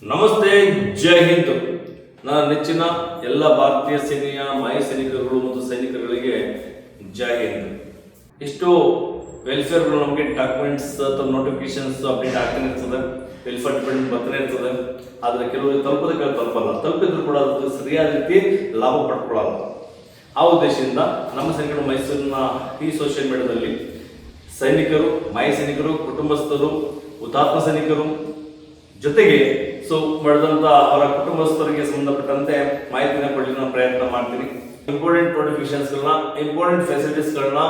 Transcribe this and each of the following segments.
ನಮಸ್ತೆ, ಜೈ ಹಿಂದ್. ನನ್ನ ನೆಚ್ಚಿನ ಎಲ್ಲ ಭಾರತೀಯ ಸೇನೆಯ ಮಾಜಿ ಸೈನಿಕರುಗಳು ಮತ್ತು ಸೈನಿಕರುಗಳಿಗೆ ಜೈ ಹಿಂದ್. ಇಷ್ಟು ವೆಲ್ಫೇರ್ಗಳು ನಮಗೆ ಡಾಕ್ಯುಮೆಂಟ್ಸ್ ಅಥವಾ ನೋಟಿಫಿಕೇಶನ್ಸ್ ಅಪ್ಡೇಟ್ ಆಗ್ತಾನೆ ಇರ್ತದೆ, ವೆಲ್ಫೇರ್ ಡಿಪಾರ್ಟ್ಮೆಂಟ್ ಬರ್ತಾನೆ ಇರ್ತದೆ. ಆದರೆ ಕೆಲವರು ತಲುಪಲ್ಲ, ತಲುಪಿದ್ರು ಕೂಡ ಅದಕ್ಕೆ ಸರಿಯಾದ ರೀತಿ ಲಾಭ ಪಡ್ಕೊಳ್ಳಲ್ಲ. ಆ ಉದ್ದೇಶದಿಂದ ನಮ್ಮ ಸೈನಿಕರು ಮೈಸೂರಿನ ಈ ಸೋಷಿಯಲ್ ಮೀಡಿಯಾದಲ್ಲಿ ಸೈನಿಕರು, ಮಾಜಿ ಸೈನಿಕರು, ಕುಟುಂಬಸ್ಥರು, ಹುತಾತ್ಮ ಸೈನಿಕರು ಜೊತೆಗೆ ಮಾಡಿದಂಥ ಅವರ ಕುಟುಂಬಸ್ಥರಿಗೆ ಸಂಬಂಧಪಟ್ಟಂತೆ ಮಾಹಿತಿನ ಕೊಡಲಿಕ್ಕೆ ಪ್ರಯತ್ನ ಮಾಡ್ತೀನಿ. ಇಂಪಾರ್ಟೆಂಟ್ ನೋಟಿಫಿಕೇಶನ್ಸ್ಗಳನ್ನ, ಇಂಪಾರ್ಟೆಂಟ್ ಫೆಸಿಲಿಟೀಸ್ಗಳನ್ನ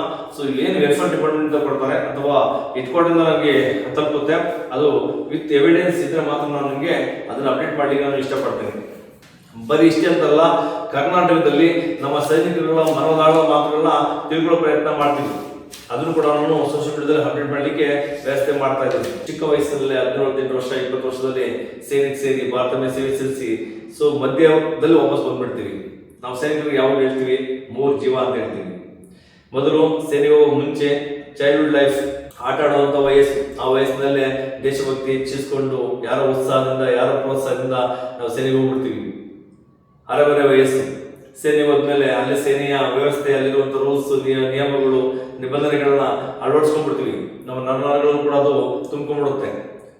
ಏನು ವೆಲ್ಫೇರ್ ಡಿಪಾರ್ಟ್ಮೆಂಟ್ ಕೊಡ್ತಾರೆ ಅಥವಾ ಇಟ್ಕೊಂಡಿಂದ ನನಗೆ ತಲುಪುತ್ತೆ, ಅದು ವಿತ್ ಎವಿಡೆನ್ಸ್ ಇದ್ರೆ ಮಾತ್ರ ನಾನು ನಿಮಗೆ ಅದನ್ನ ಅಪ್ಡೇಟ್ ಮಾಡಲಿಕ್ಕೆ ನಾನು ಇಷ್ಟಪಡ್ತೀನಿ. ಬರೀ ಇಷ್ಟೇ ಅಂತಲ್ಲ, ಕರ್ನಾಟಕದಲ್ಲಿ ನಮ್ಮ ಸೈನಿಕರುಗಳ ಮನೋದಾಳುವ ಮಾತುಗಳನ್ನ ತಿಳ್ಕೊಳ್ಳೋ ಪ್ರಯತ್ನ ಮಾಡ್ತೀನಿ. ಅದನ್ನು ಕೂಡ ನಾನು ಸೋಷಿಯಲ್ ಮೀಡಿಯಾದಲ್ಲಿ ಅಪ್ಡೇಟ್ ಮಾಡಲಿಕ್ಕೆ ವ್ಯವಸ್ಥೆ ಮಾಡ್ತಾ ಇದ್ದೀನಿ. ಚಿಕ್ಕ ವಯಸ್ಸಿನಲ್ಲಿ 17 ವರ್ಷ 20 ವರ್ಷದಲ್ಲಿ ಸೇರಿ ಭಾರತ ಸೇವೆ ಸಲ್ಲಿಸಿ ಮಧ್ಯದಲ್ಲಿ ವಾಪಸ್ ಬಂದ್ಬಿಡ್ತೀವಿ. ನಾವು ಸೈನಿಕರಿಗೆ ಯಾವಾಗ ಹೇಳ್ತೀವಿ, 3 ಜೀವ ಅಂತ ಹೇಳ್ತೀವಿ. ಮೊದಲು ಸೇನೆಗೆ ಹೋಗೋ ಮುಂಚೆ ಚೈಲ್ಡ್ಹುಡ್ ಲೈಫ್, ಆಟ ಆಡುವಂಥ ವಯಸ್ಸು. ಆ ವಯಸ್ಸಿನಲ್ಲೇ ದೇಶಭಕ್ತಿ ಹೆಚ್ಚಿಸ್ಕೊಂಡು ಯಾರೋ ಉತ್ಸಾಹದಿಂದ, ಯಾರೋ ಪ್ರೋತ್ಸಾಹದಿಂದ ನಾವು ಸೇನೆಗೆ ಹೋಗ್ಬಿಡ್ತೀವಿ. ಅರೆಬರೆ ವಯಸ್ಸು, ಸೇನೆಗೆ ಹೋದ್ಮೇಲೆ ಅಲ್ಲಿ ಸೇನೆಯ ವ್ಯವಸ್ಥೆ, ಅಲ್ಲಿರುವಂಥ ರೂಲ್ಸ್, ನಿಯಮಗಳು, ನಿಬಂಧನೆಗಳನ್ನ ಅಳವಡಿಸ್ಕೊಂಡ್ಬಿಡ್ತೀವಿ. ನಮ್ಮ ನರನಾಳಗಳು ಕೂಡ ಅದು ತುಂಬ್ಕೊಂಡ್ಬಿಡುತ್ತೆ.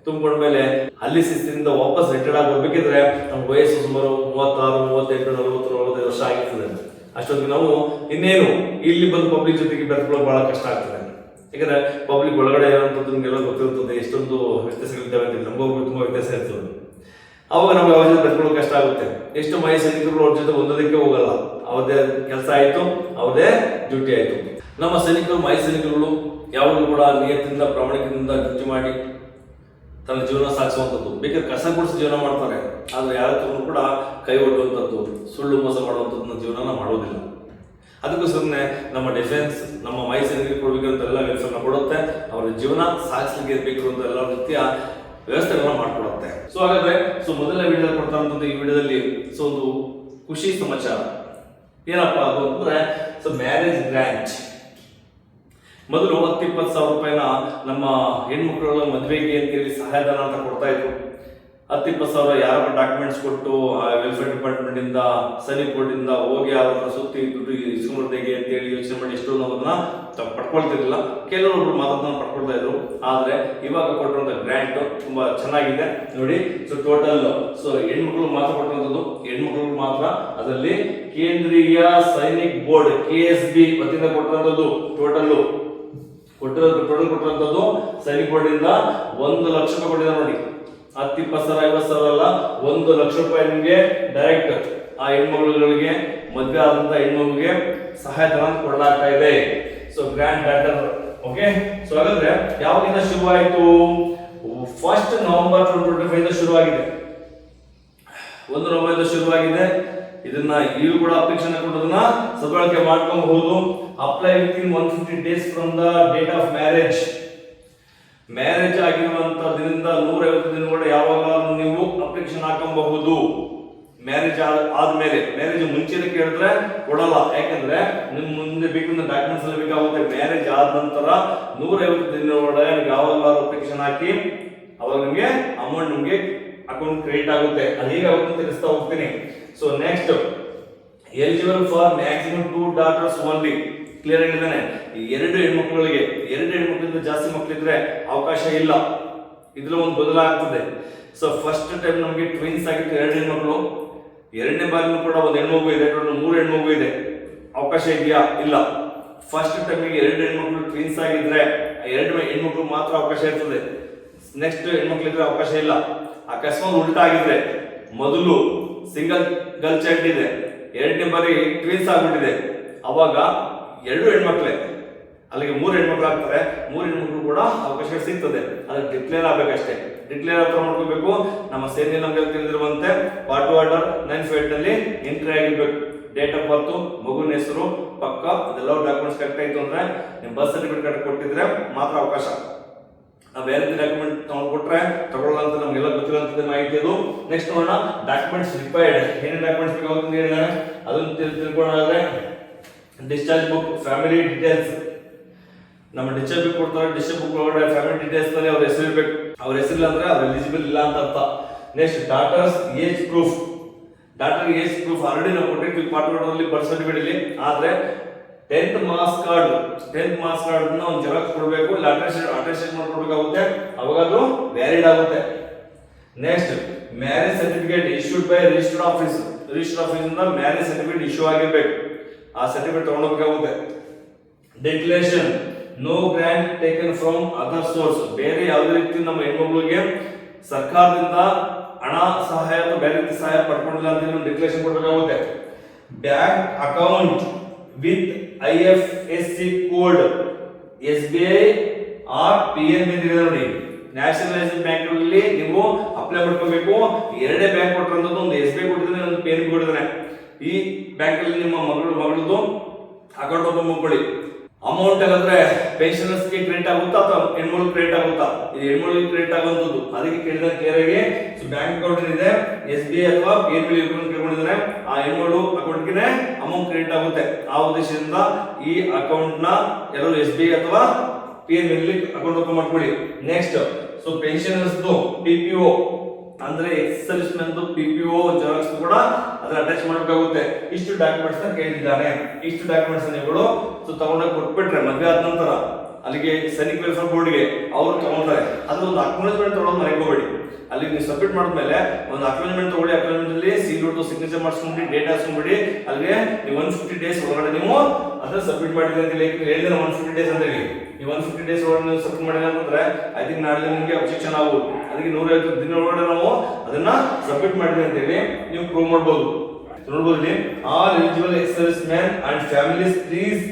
ತುಂಬ್ಕೊಂಡ್ಮೇಲೆ ಅಲ್ಲಿ ಶಿಸ್ತಿನಿಂದ ವಾಪಸ್ ರಿಟೈರ್ಡ್ ಆಗಿ ಬರ್ಬೇಕಿದ್ರೆ ನಮ್ಮ ವಯಸ್ಸು ಸುಮಾರು 36, 38, 40, 45 ವರ್ಷ ಆಗಿರ್ತದೆ. ಅಷ್ಟೊತ್ತಿಗೆ ನಾವು ಇನ್ನೇನು ಇಲ್ಲಿ ಬಂದು ಪಬ್ಲಿಕ್ ಜೊತೆಗೆ ಬೆರೆತ್ಕೊಳ್ಳೋದು ಬಹಳ ಕಷ್ಟ ಆಗ್ತದೆ. ಯಾಕಂದ್ರೆ ಪಬ್ಲಿಕ್ ಒಳಗಡೆ ಇರುವಂಥದ್ದು ನಿಮಗೆಲ್ಲ ಗೊತ್ತಿರ್ತದೆ, ಎಷ್ಟೊಂದು ವ್ಯತ್ಯಾಸಗಳಿದ್ದಾವೆ ಅಂತ. ನಮಗೂ ತುಂಬಾ ವ್ಯತ್ಯಾಸ ಇರ್ತದೆ. ಅವಾಗ ನಮ್ಗೆ ಅವ್ರ ಜೊತೆ ಬೆರ್ಕೊಳ್ಳೋಕೆ ಕಷ್ಟ ಆಗುತ್ತೆ. ಎಷ್ಟು ಮಾಜಿ ಸೈನಿಕರು ಅವ್ರ ಜೊತೆ ಒಂದೋದಕ್ಕೆ ಹೋಗಲ್ಲ. ಅವ್ರದೇ ಕೆಲಸ ಆಯ್ತು, ಅವ್ರದೇ ಡ್ಯೂಟಿ ಆಯ್ತು. ನಮ್ಮ ಸೈನಿಕರು, ಮಾಜಿ ಸೈನಿಕರುಗಳು ಯಾವಾಗಲೂ ಕೂಡ ನಿಯತ್ತಿಂದ, ಪ್ರಾಮಾಣಿಕದಿಂದ ಡ್ಯೂಟಿ ಮಾಡಿ ತನ್ನ ಜೀವನ ಸಾಗಿಸುವಂಥದ್ದು. ಬೇಕಾದ್ರೆ ಕಸ ಗುಡಿಸಿ ಜೀವನ ಮಾಡ್ತಾರೆ, ಆದ್ರೆ ಯಾರ ಕೂಡ ಕೈ ಒಡ್ಡುವಂಥದ್ದು, ಸುಳ್ಳು ಮೋಸ ಮಾಡುವಂಥದ್ದನ್ನ ಜೀವನ ಮಾಡೋದಿಲ್ಲ. ಅದಕ್ಕೋಸ್ಕರನೇ ನಮ್ಮ ಡಿಫೆನ್ಸ್, ನಮ್ಮ ಮಾಜಿ ಸೈನಿಕರಿಗೆ ಕೊಡಬೇಕಂತ ಎಲ್ಲ ವೆಲ್ಫೇರ್ನ ಕೊಡುತ್ತೆ. ಅವರ ಜೀವನ ಸಾಗಿಸ್ಲಿಕ್ಕೆ ಬೇಕಿರುವಂಥ ಎಲ್ಲ ರೀತಿಯ ವ್ಯವಸ್ಥೆಗಳನ್ನ ಮಾಡ್ಕೊಡುತ್ತೆ. ಹಾಗಾದ್ರೆ ಮೊದಲನೇ ವಿಡಿಯೋದಲ್ಲಿ ಕೊಡ್ತಾ ಇರುವಂತದ್ದು, ಈ ವಿಡಿಯೋದಲ್ಲಿ ಒಂದು ಖುಷಿ ಸಮಾಚಾರ. ಏನಪ್ಪಾ ಅದು ಅಂದ್ರೆ, ಮ್ಯಾರೇಜ್ ಗ್ರಾಂಟ್. ಮೊದಲು 10-20 ಸಾವಿರ ರೂಪಾಯಿನ ನಮ್ಮ ಹೆಣ್ಮಕ್ಳುಗಳ ಮದುವೆಗೆ ಅಂತೇಳಿ ಸಹಾಯಧನ ಅಂತ ಕೊಡ್ತಾ ಇದ್ರು. 10-20 ಸಾವಿರ ಯಾರ ಡಾಕ್ಯುಮೆಂಟ್ಸ್ ಕೊಟ್ಟು ವೆಲ್ಫೇರ್ ಡಿಪಾರ್ಟ್ಮೆಂಟ್ ಇಂದ, ಸೈನಿಕ್ ಬೋರ್ಡ್ ಇಂದ ಹೋಗಿ ಅವರ ಸುತ್ತಿ ದುಡ್ಡು ಇಸ್ಕೊಂಡ್ಬರ್ದೇಗೆ ಅಂತೇಳಿ ಯೋಚನೆ ಮಾಡಿ ಎಷ್ಟು ಅದನ್ನ ಪಡ್ಕೊಳ್ತಿರ್ಲಿಲ್ಲ. ಕೆಲವೊಬ್ರು ಮಾತ್ರ ಪಡ್ಕೊಳ್ತಾ ಇದ್ರು. ಆದ್ರೆ ಇವಾಗ ಕೊಟ್ಟಿರುವಂತ ಗ್ರಾಂಟ್ ತುಂಬಾ ಚೆನ್ನಾಗಿದೆ ನೋಡಿ. ಟೋಟಲ್ ಹೆಣ್ಮಕ್ಳು ಮಾತ್ರ ಕೊಟ್ಟಿರುವಂತದ್ದು, ಹೆಣ್ಮಕ್ಳು ಮಾತ್ರ. ಅದರಲ್ಲಿ ಕೇಂದ್ರೀಯ ಸೈನಿಕ್ ಬೋರ್ಡ್ KSB ವತಿಯಿಂದ ಕೊಟ್ಟಿರುವಂತದ್ದು ಟೋಟಲ್ ಕೊಟ್ಟಿರುವಂತದ್ದು ಸೈನಿಕ್ ಬೋರ್ಡ್ ಇಂದ 1 ಲಕ್ಷ ರೂಪಾಯಿ ಕೊಟ್ಟಿದ್ದಾರೆ ನೋಡಿ. 10-20 ಸಾವಿರ 50 ಸಾವಿರ ಅಲ್ಲ, 1 ಲಕ್ಷ ರೂಪಾಯಿ ನಿಮಗೆ ಡೈರೆಕ್ಟ್ ಆ ಹೆಣ್ಮಕ್ಳುಗಳಿಗೆ, ಮದುವೆ ಆದಂತ ಹೆಣ್ಮಗುಗೆ ಸಹಾಯಧನ ಕೊಡಲಾಗ್ತಾ ಇದೆ. Grand daughter. ಓಕೆ, ಹಾಗಾದ್ರೆ ಯಾವಾಗಿಂದ ಶುರುವಾಯಿತು? 1 ನವೆಂಬರ್ 2025 ಶುರುವಾಗಿದೆ. 1 ನವೆಂಬರ್ ಶುರುವಾಗಿದೆ. ಇದನ್ನ ಈಗಲೂ ಕೂಡ ಅಪ್ಲಿಕೇಶನ್ ಕೊಡೋದನ್ನ ಸದ್ಬಳಕೆ ಮಾಡ್ಕೊಬಹುದು. Apply within 150 days from the date of marriage. Marriage ಆಗಿರುವಂತ ದಿನದಿಂದ 150 ದಿನಗಳ ಯಾವಾಗ ನೀವು ಅಪ್ಲಿಕೇಶನ್ ಹಾಕಬಹುದು. ಮ್ಯಾರೇಜ್ ಆದ್ಮೇಲೆ, ಮ್ಯಾರೇಜ್ ಮುಂಚೆನೆ ಕೇಳಿದ್ರೆ ಕೊಡಲ್ಲ. ಯಾಕಂದ್ರೆ ನಿಮ್ ಮುಂದೆ ಬೇಕಾದ ಡಾಕ್ಯುಮೆಂಟ್ಸ್ ಎಲ್ಲ ಬೇಕಾಗುತ್ತೆ. ಮ್ಯಾರೇಜ್ ಆದ ನಂತರ 150 ದಿನದೊಳಗೆ ಯಾವಾಗ ಅಪ್ಲಿಕೇಶನ್ ಹಾಕಿ ಅವಾಗ ನಿಮ್ಗೆ ಅಮೌಂಟ್ ನಿಮ್ಗೆ ಅಕೌಂಟ್ ಕ್ರೆಡಿಟ್ ಆಗುತ್ತೆ. ಅದು ಹೇಗೆ ಆಗುತ್ತೆ ತಿಳಿಸ್ತಾ ಹೋಗ್ತೀನಿ. Next, eligible for maximum 2 daughters only. Clear ಆಗಿದ್ದಾನೆ. 2 ಹೆಣ್ಮಕ್ಳುಗಳಿಗೆ, 2 ಹೆಣ್ಮಕ್ಳಿಂದ ಜಾಸ್ತಿ ಮಕ್ಕಳಿದ್ರೆ ಅವಕಾಶ ಇಲ್ಲ. ಇದ್ರಲ್ಲಿ ಒಂದು ಬದಲಾಗ್ತದೆ. ಫಸ್ಟ್ ಟೈಮ್ ನಮಗೆ ಟ್ವಿನ್ಸ್ ಆಗಿತ್ತು 2 ಹೆಣ್ಮಕ್ಳು. 2ನೇ ಬಾರಿನೂ ಕೂಡ 1 ಹೆಣ್ಮಗು ಇದೆ, 3 ಹೆಣ್ಮಗು ಇದೆ. ಅವಕಾಶ ಇದೆಯಾ? ಇಲ್ಲ. ಫಸ್ಟ್ ಟೈಮಿಗೆ 2 ಹೆಣ್ಮಕ್ಳು ಟ್ವಿನ್ಸ್ ಆಗಿದ್ರೆ 2 ಹೆಣ್ಮಕ್ಳು ಮಾತ್ರ ಅವಕಾಶ ಇರ್ತದೆ. ನೆಕ್ಸ್ಟ್ ಹೆಣ್ಮಕ್ಳಿದ್ರೆ ಅವಕಾಶ ಇಲ್ಲ. ಅಕಸ್ಮಾತ್ ಉಲ್ಟಾ ಆಗಿದ್ರೆ, ಮೊದಲು ಸಿಂಗಲ್ ಗರ್ಲ್ ಚೈಲ್ಡ್ ಇದೆ, 2ನೇ ಬಾರಿ ಟ್ವಿನ್ಸ್ ಆಗ್ಬಿಟ್ಟಿದೆ, ಅವಾಗ 2 ಹೆಣ್ಮಕ್ಳೇ, ಅಲ್ಲಿಗೆ 3 ಹೆಣ್ಮಕ್ಳು ಆಗ್ತಾರೆ. 3 ಹೆಣ್ಮಕ್ಳು ಕೂಡ ಅವಕಾಶ ಸಿಗ್ತದೆ. ಅದಕ್ಕೆ ಡಿಕ್ಲೇರ್ ಆಗ್ಬೇಕಷ್ಟೇ. ಡಿಕ್ಲೇರ್ ಹತ್ರ ಮಾಡ್ಕೋಬೇಕು. ನಮ್ಮ ಸೇನೆ ನಮಗೆ ತಿಳಿದಿರುವಂತೆ ಪಾರ್ಟ್ ಆರ್ಡರ್ 958 ನಲ್ಲಿ ಎಂಟ್ರಿ ಆಗಿರ್ಬೇಕು. ಡೇಟ್ ಆಫ್ ಬರ್ತ್, ಮಗುವಿನ ಹೆಸರು ಪಕ್ಕ, ಇದೆಲ್ಲ ಡಾಕ್ಯುಮೆಂಟ್ಸ್ ಕರೆಕ್ಟ್ ಆಯ್ತು ಅಂದ್ರೆ, ನಿಮ್ಮ ಬರ್ತ್ ಸರ್ಟಿಫಿಕೇಟ್ ಕೊಟ್ಟಿದ್ರೆ ಮಾತ್ರ ಅವಕಾಶ. ನಾವು ಬೇರೆ ಡಾಕ್ಯುಮೆಂಟ್ ತಗೊಂಡ್ಕೊಟ್ರೆ ತಗೊಳ್ಳಲ್ಲ ಅಂತ ನಮಗೆಲ್ಲ ಗೊತ್ತಿರುವಂತದ್ದು ಮಾಹಿತಿ ಅದು. ನೆಕ್ಸ್ಟ್ ನೋಡೋಣ, ಡಾಕ್ಯುಮೆಂಟ್ಸ್ ರಿಕ್ವೈರ್ಡ್. ಏನೇನು ಡಾಕ್ಯುಮೆಂಟ್ಸ್ ಬೇಕಾಗುತ್ತೆ ಹೇಳಿದಾರೆ ಅದನ್ನು ತಿಳ್ಕೊಳ್ಳೋದಾದ್ರೆ, ಡಿಸ್ಚಾರ್ಜ್ ಬುಕ್, ಫ್ಯಾಮಿಲಿ ಡೀಟೇಲ್ಸ್. ನಮ್ಮ ಡಿಸ್ಚಾರ್ಜ್ ಬುಕ್ ಕೊಡ್ತಾರೆ. ಡಿಸ್ಚಾರ್ಜ್ ಬುಕ್ ಒಳಗಡೆ ಫ್ಯಾಮಿಲಿ ಡೀಟೇಲ್ಸ್ ನಲ್ಲಿ ಅವ್ರ ಹೆಸರು ಇರಬೇಕು. ಅವ್ರ ಹೆಸರಿಲ್ಲ ಅಂದ್ರೆ ಅವ್ರು ಎಲಿಜಿಬಲ್ ಇಲ್ಲ ಅಂತ ಅರ್ಥ. Next daughters age proof. Daughter age proof already ನಾವು ಕೊಟ್ಟಿರ್ತೀವಿ ಪಾರ್ಟ್ 1 ಅಲ್ಲಿ ಬರ್ತ್ ಸರ್ಟಿಫಿಕೇಟ್ ಇಲ್ಲಿ. ಆದ್ರೆ 10th ಮಾರ್ಕ್ಸ್ ಕಾರ್ಡ್ ಒಂದು ಜೆರಾಕ್ಸ್ ಕೊಡಬೇಕು, ಇಲ್ಲ ಅಟೆಸ್ಟೇಷನ್ ಮಾಡ್ಕೊಡ್ಬೇಕಾಗುತ್ತೆ, ಅವಾಗ ಅದು ವ್ಯಾಲಿಡ್ ಆಗುತ್ತೆ. Next marriage certificate issued by registered office ಇಂದ ಮ್ಯಾರೇಜ್ ಸರ್ಟಿಫಿಕೇಟ್ ಇಶ್ಯೂ ಆಗಿರ್ಬೇಕು, ಆ ಸರ್ಟಿಫಿಕೇಟ್ ತಗೊಂಡೋಗ್ಬೇಕಾಗುತ್ತೆ. Declaration no grant taken from other source, ಬೇರೆ ಯಾವುದೇ ರೀತಿ ನಮ್ಮ ಹೆಣ್ಮಕ್ಳಿಗೆ ಸರ್ಕಾರದಿಂದ ಹಣ ಸಹಾಯ ಅಥವಾ ಬೇರೆ ರೀತಿ ಸಹಾಯ ಪಡ್ಕೊಂಡಿಲ್ಲ ಅಂತ ಡಿಕ್ಲೇರೇಷನ್ ಕೊಡಬೇಕಾಗುತ್ತೆ. Bank account with IFSC code SBI or PNB ಇದೆ ನೋಡಿ. ನ್ಯಾಷನಲೈಸ್ಡ್ ಬ್ಯಾಂಕ್ ಅಲ್ಲಿ ನೀವು ಅಪ್ಲೈ ಮಾಡ್ಕೋಬೇಕು. ಎರಡೇ ಬ್ಯಾಂಕ್ ಕೊಟ್ಟಿರೋದು, ಒಂದು SBI ಕೊಟ್ಟಿದ್ದಾನೆ, ಒಂದು PNB ಕೊಟ್ಟಿದ್ದಾನೆ. ಈ ಬ್ಯಾಂಕ್ ಅಲ್ಲಿ ನಿಮ್ಮ ಮಗಳದು ಅಕೌಂಟ್ ಓಪನ್ ಮಾಡ್ಕೊಳ್ಳಿ. ಅಮೌಂಟ್ ಅಂದ್ರೆ ಪೆನ್ಷನರ್ಸ್ ಗೆ ಕ್ರೆಡಿಟ್ ಆಗುತ್ತಾ ಅಥವಾ ಹೆಣ್ಮಕ್ಳು ಕ್ರೆಡಿಟ್ ಆಗುತ್ತಾ? ಇದು ಹೆಣ್ಮಕ್ಳಿಗೆ ಕ್ರೆಡಿಟ್ ಆಗುವಂತದ್ದು. ಅದಕ್ಕೆ ಕೇಳಿದ ಕ್ಲಿಯರ್ ಆಗಿ ಬ್ಯಾಂಕ್ ಅಕೌಂಟ್ ಇದೆ SBI ಅಥವಾ PNB ಕೇಳ್ಕೊಂಡಿದ್ದಾರೆ, ಆ ಹೆಣ್ಮಕ್ಳು ಅಕೌಂಟ್ ಗೆ ಅಮೌಂಟ್ ಕ್ರೆಡಿಟ್ ಆಗುತ್ತೆ. ಆ ಉದ್ದೇಶದಿಂದ ಈ ಅಕೌಂಟ್ ನ ಎಲ್ಲರೂ SBI ಅಥವಾ PNB ಅಕೌಂಟ್ ಓಪನ್ ಮಾಡ್ಕೊಳ್ಳಿ. ನೆಕ್ಸ್ಟ್ ಪೆನ್ಷನರ್ಸ್ PPO ಅಂದ್ರೆ ex service men PPO xerox ಕೂಡ ಅದನ್ನ ಅಟ್ಯಾಚ್ ಮಾಡಬೇಕಾಗುತ್ತೆ. ಇಷ್ಟು ಡಾಕ್ಯುಮೆಂಟ್ಸ್ ನ ಕೇಳಿದ್ದಾನೆ. ಇಷ್ಟು ಡಾಕ್ಯುಮೆಂಟ್ಸ್ ನೀವು ತಗೊಂಡಾಗ ಕೊಟ್ಬಿಟ್ರೆ ಮದುವೆ ಆದ ನಂತರ ಅಲ್ಲಿಗೆ ಸೈನಿಕ ವೆಲ್ಫೇರ್ ಬೋರ್ಡ್ಗೆ ಅವರು ತಗೊಂತಾರೆ. ಅದ್ರ ಒಂದು ಅಕ್ನಾಲೇಜ್ಮೆಂಟ್ ತಗೊಳ್ಳೋದು ಮರೆಯಬೇಡಿ. ಅಲ್ಲಿ ನೀವು ಸಬ್ಮಿಟ್ ಮಾಡಿದ್ಮೇಲೆ ಒಂದು ಅಕ್ನಾಲೇಜ್ಮೆಂಟ್ ತಗೊಳ್ಳಿ. ಅಕ್ನಾಲೇಜ್ಮೆಂಟ್ ಅಲ್ಲಿ ಸೀಲ್ ಹೊಟ್ಟು ಸಿಗ್ನೇಚರ್ ಮಾಡಿಸ್ಕೊಂಡ್ಬಿಡಿ, ಡೇಟ್ ಹಾಕ್ಸ್ಕೊಂಡ್ಬಿಡಿ. ಅಲ್ಲಿಗೆ ನೀವು 150 ಡೇಸ್ ಒಳಗಡೆ ನೀವು ಅದನ್ನ ಸಬ್ಮಿಟ್ ಮಾಡಿದ್ರೆ ಅಂತ ಹೇಳಿದ್ರೆ 150 ಡೇಸ್ ಅಂತ ಹೇಳಿ. ನೀವು 150 ಡೇಸ್ ಒಳಗೆ ನೀವು ಸಬ್ಮಿಟ್ ಮಾಡಿಲ್ಲ ಅಂತಂದ್ರೆ ಐ ಥಿಂಕ್ ನಾಳೆ ನಿಮಗೆ ಅಬ್ಜೆಕ್ಷನ್ ಆಗ್ಬೋದು. ಅದಕ್ಕೆ 150 ದಿನ ಒಳಗಡೆ ನಾವು ಅದನ್ನ ಸಬ್ಮಿಟ್ ಮಾಡಿದ್ರೆ ಅಂತ ಹೇಳಿ ನೀವು ಪ್ರೂವ್ ಮಾಡಬಹುದು. ನೋಡಬಹುದು, all eligible ex service man and families please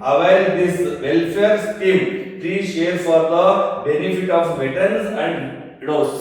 avail this welfare scheme. Please share for the benefit of veterans and widows.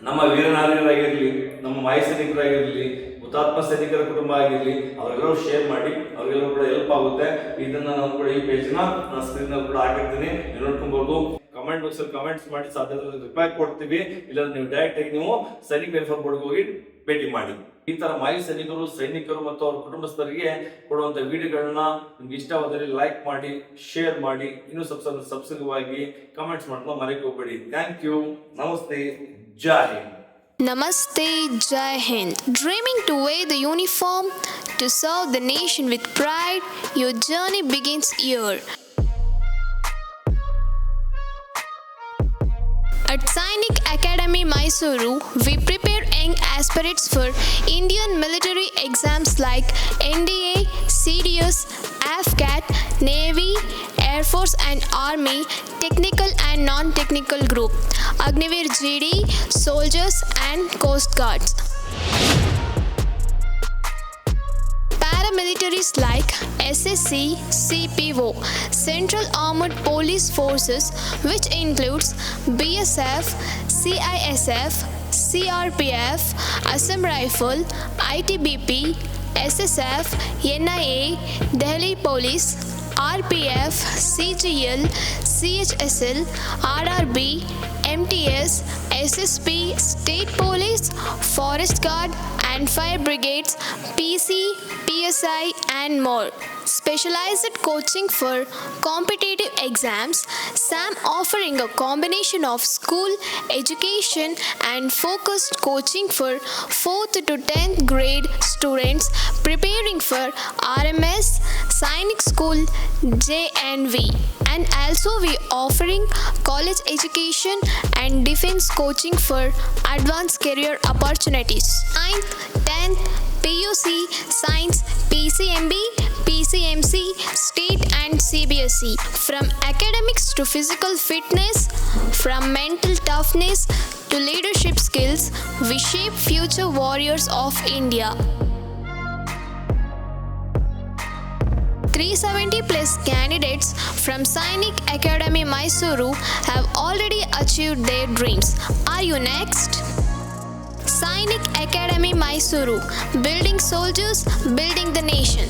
ನಮ್ಮ ವೀರನಾರಿಯರಾಗಿರಲಿ, ನಮ್ಮ ಮಾಜಿ ಸೈನಿಕರಾಗಿರಲಿ, ಹುತಾತ್ಮ ಸೈನಿಕರ ಕುಟುಂಬ ಆಗಿರಲಿ, ಅವರೆಲ್ಲರೂ ಶೇರ್ ಮಾಡಿ, ಅವರಿಗೆಲ್ಲರೂ ಕೂಡ ಹೆಲ್ಪ್ ಆಗುತ್ತೆ. ಇದನ್ನ ನಾವು ಕೂಡ ಈ ಪೇಜ್ ನಾನು ಸ್ಕ್ರೀನ್ ನಲ್ಲಿ ಕೂಡ ಹಾಕಿರ್ತೀನಿ, ನೀವು ನೋಡ್ಕೊಬಹುದು. ಕಮೆಂಟ್ ಬಾಕ್ಸ್ ಅಲ್ಲಿ ಕಮೆಂಟ್ಸ್ ಮಾಡಿ, ಸಾಧ್ಯ ರಿಪ್ಲೈ ಕೊಡ್ತೀವಿ. ಇಲ್ಲಾಂದ್ರೆ ನೀವು ಡೈರೆಕ್ಟ್ ಆಗಿ ನೀವು ಸೈನಿಕ ವೆಲ್ಫೇರ್ ಬೋರ್ಡ್ ಹೋಗಿ ಭೇಟಿ ಮಾಡಿ. ಈ ತರ ಮಾಜಿ ಸೈನಿಕರು ಮತ್ತು ಅವರ ಕುಟುಂಬಸ್ಥರಿಗೆ ಕೊಡುವಂತ ವಿಡಿಯೋಗಳನ್ನ ನಿಮ್ಗೆ ಇಷ್ಟವಾದರೆ ಲೈಕ್ ಮಾಡಿ, ಶೇರ್ ಮಾಡಿ, ಇನ್ನೂ ಸಬ್ಸ್ಕ್ರೈಬ್ ಆಗಿ ಕಮೆಂಟ್ಸ್ ಮಾಡೋದು ಮರೆಯಕ್ಕೆ ಹೋಗಬೇಡಿ. Thank you. ನಮಸ್ತೆ. ಜೈ Hind. Namaste, Jai Hind. Dreaming to wear the uniform to serve the nation with pride, your journey begins here. At Sainik Academy, Mysuru, we prepare young aspirants for Indian military exams like NDA, CDS, AFCAT, Navy, Air Force and Army, technical and non-technical group, Agniveer GD, soldiers and Coast Guards. Paramilitaries like SSC, CPO, Central Armed Police Forces, which includes BSF, CISF, CRPF, Assam Rifle, ITBP, SSF, NIA, Delhi Police, RPF, CGL, CHSL, RRB, MTS, SSP, State Police, Forest Guard and Fire Brigades, PC, PSI and more. Specialized coaching for competitive exams, SAM offering a combination of school education and focused coaching for 4th to 10th grade students preparing for RMS, Sainik School, JNV. And also we offering college education and defense coaching for advanced career opportunities. 9th, 10th, PUC, Science, PCMB, PCMC, State and CBSE. From academics to physical fitness, from mental toughness to leadership skills, we shape future warriors of India. 370 plus candidates from Sainik Academy, Mysuru have already achieved their dreams. Are you next? Sainik Academy, Mysuru, building soldiers, building the nation.